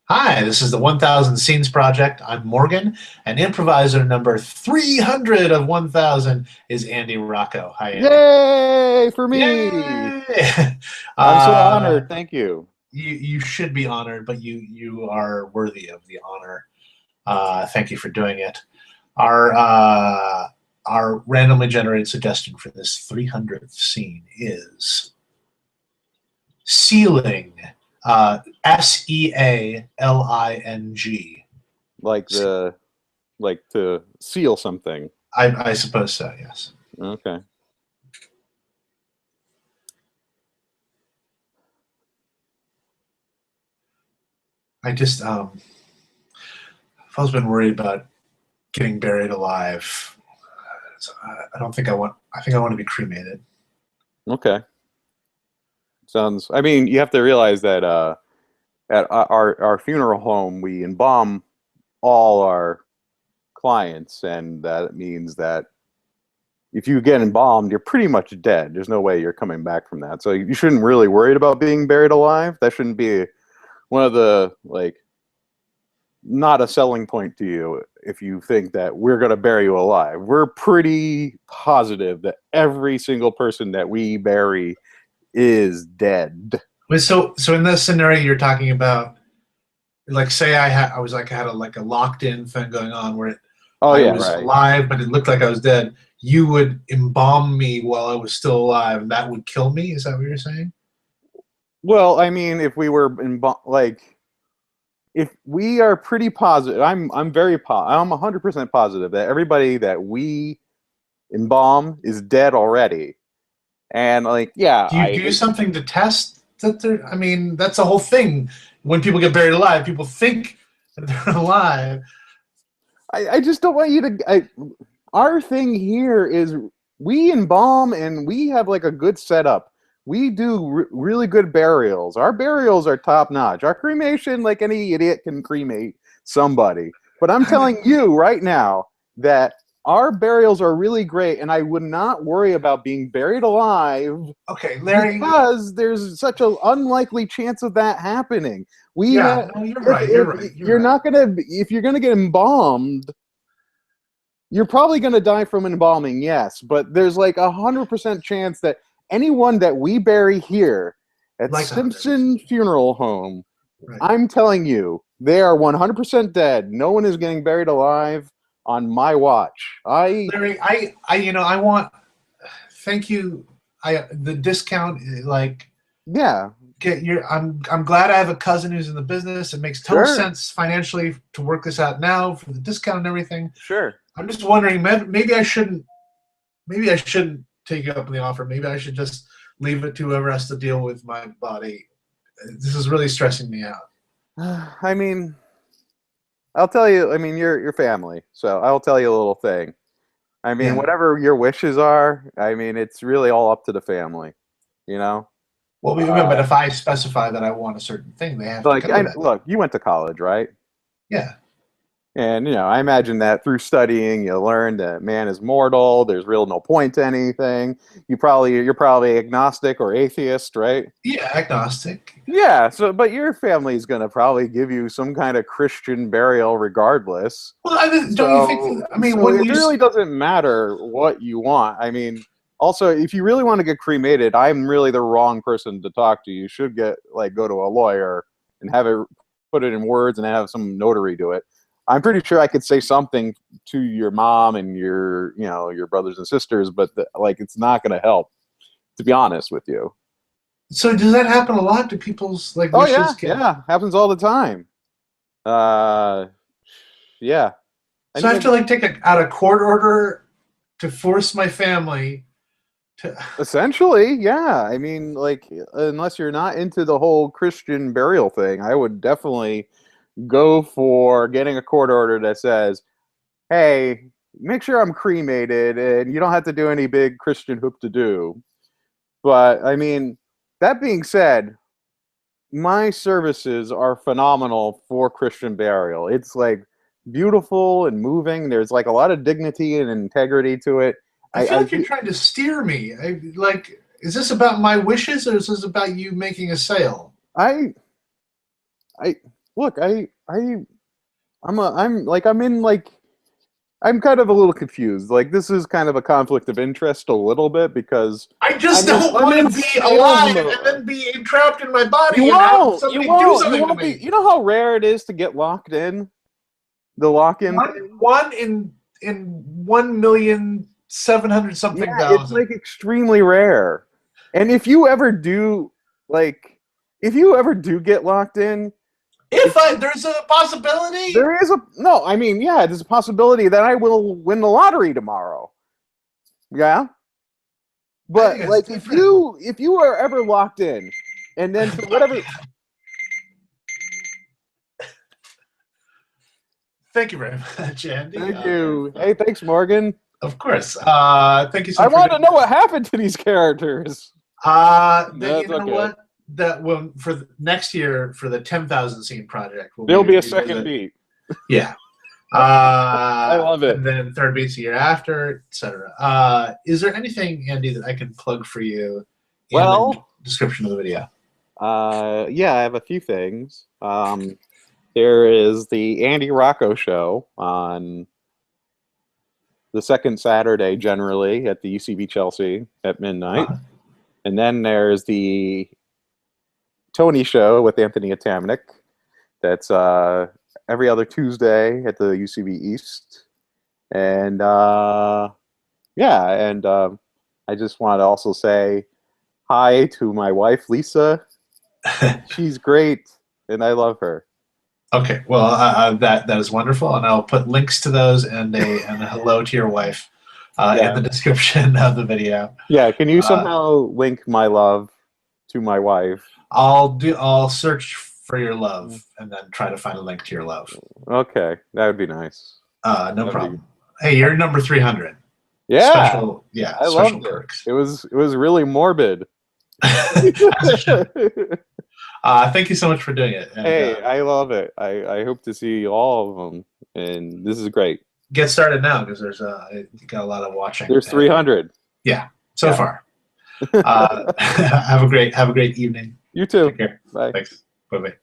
Hi, this is the 1000 Scenes Project. I'm Morgan, and improviser number 300 of 1000 is Andy Rocco. Hi, Andy. Yay for me! Yay! I'm so Uh, honored. Thank you. you should be honored, but you are worthy of the honor. Thank you for doing it. Our our randomly generated suggestion for this 300th scene is sealing. Sealing. Like to seal something. I suppose so, yes. Okay. I just I've always been worried about getting buried alive. So I don't think I want. I think I want to be cremated. Okay. Sounds. I mean, you have to realize that at our funeral home, we embalm all our clients, and that means that if you get embalmed, you're pretty much dead. There's no way you're coming back from that. So you shouldn't really worry about being buried alive. That shouldn't be one of the not a selling point to you if you think that we're going to bury you alive. We're pretty positive that every single person that we bury is dead. Wait, so in this scenario you're talking about, like, say I was like I had a locked in thing going on where Oh I yeah, was right. alive but it looked like I was dead. You would embalm me while I was still alive, and that would kill me. Is that what you're saying? Well, I mean, if we were in if we are pretty positive, I'm 100% positive that everybody that we embalm is dead already. And yeah, Do you I do hate. something to test that they're? I mean, that's the whole thing. When people get buried alive, people think that they're alive. I just don't want you to. Our thing here is we embalm and we have like a good setup. We do really good burials. Our burials are top notch. Our cremation, like any idiot can cremate somebody. But I'm I'm, telling you right now that our burials are really great, and I would not worry about being buried alive okay, Larry. because there's such an unlikely chance of that happening. We Yeah, have no, you're right. You're right. You're you're right. not gonna if you're gonna get embalmed, you're probably gonna die from embalming, yes, but there's like 100% chance that anyone that we bury here at Like 100%. Simpson Funeral Home, Right. I'm telling you, they are 100% dead. No one is getting buried alive on my watch. Larry, I want. Thank you. The discount, like, Yeah, get your. I'm glad I have a cousin who's in the business. It makes total sure, sense financially to work this out now for the discount and everything. sure. I'm just wondering, maybe I shouldn't. Maybe I shouldn't take you up on the offer. Maybe I should just leave it to whoever has to deal with my body. This is really stressing me out. I mean, I'll tell you. I mean, you're family, so I'll tell you a little thing. I mean, Yeah. whatever your wishes are, I mean, it's really all up to the family, you know? Well, but Uh, if I specify that I want a certain thing, they have to go with that. look, you went to college, right? Yeah. And, I imagine that through studying, you learned that man is mortal. There's real no point to anything. You're probably agnostic or atheist, right? Yeah, agnostic. Yeah. So, but your family's going to probably give you some kind of Christian burial regardless. Well, don't you think So, that, I mean, so when it you really doesn't matter what you want. I mean, also, if you really want to get cremated, I'm really the wrong person to talk to. You should go to a lawyer and have it put it in words and have some notary do it. I'm pretty sure I could say something to your mom and your brothers and sisters, but it's not going to help, to be honest with you. so does that happen a lot? Do people's like Oh wishes yeah, get? yeah, happens all the time. Uh, yeah, So and I have to like take out a court order to force my family to. essentially, yeah. I mean, unless you're not into the whole Christian burial thing, I would definitely go for getting a court order that says, "Hey, make sure I'm cremated, and you don't have to do any big Christian hoop to do." But I mean, that being said, my services are phenomenal for Christian burial. It's like beautiful and moving. There's like a lot of dignity and integrity to it. I feel like you're trying to steer me. Like, is this about my wishes or is this about you making a sale? I, I, look, I'm kind of a little confused. Like, this is kind of a conflict of interest a little bit because I just don't I'm want in to be sales alive mode. and then be entrapped in my body You and have won't. You somebody do won't. You something to won't be. me. You know how rare it is to get locked in. The lock-in thing. One in 1,700,000 something Yeah, it's thousand. like extremely rare. And if you ever do, like, if you ever do get locked in, There's a possibility. there is a no. I mean, yeah, there's a possibility that I will win the lottery tomorrow. Yeah, I think but it's like different. if you are ever locked in, and then for whatever. Thank you very much, Andy. Thank you. Hey, thanks, Morgan. Of course. Thank you so I much for want to doing know what happened to these characters. Then you That's know okay. what? That will next year for the 10,000 scene project, There'll be a second revisit. beat. Yeah. I love it. And then third beats a year after, etc. Is there anything, Andy, that I can plug for you in the Well, description of the video? yeah, I have a few things. There is the Andy Rocco show on the second Saturday, generally at the UCB Chelsea at midnight, and then there's the Tony show with Anthony Atamanik. That's every other Tuesday at the UCB East, and yeah, and I just want to also say hi to my wife Lisa. She's great, and I love her. Okay, well, that is wonderful, and I'll put links to those and a hello to your wife in Yeah, the description of the video. yeah. Can you Uh, somehow link my love to my wife? I'll search for your love and then try to find a link to your love. Okay, that would be nice. No That'd problem. be... Hey, you're number 300. Yeah, I Special loved it. perks. It was really morbid. As it should. Thank you so much for doing it. And, Hey, I love it. I hope to see all of them, and this is great. get started now because you got a lot of watching. There's 300. Yeah, so far. Have a great evening. You too. Take care. Bye. Thanks. Bye bye.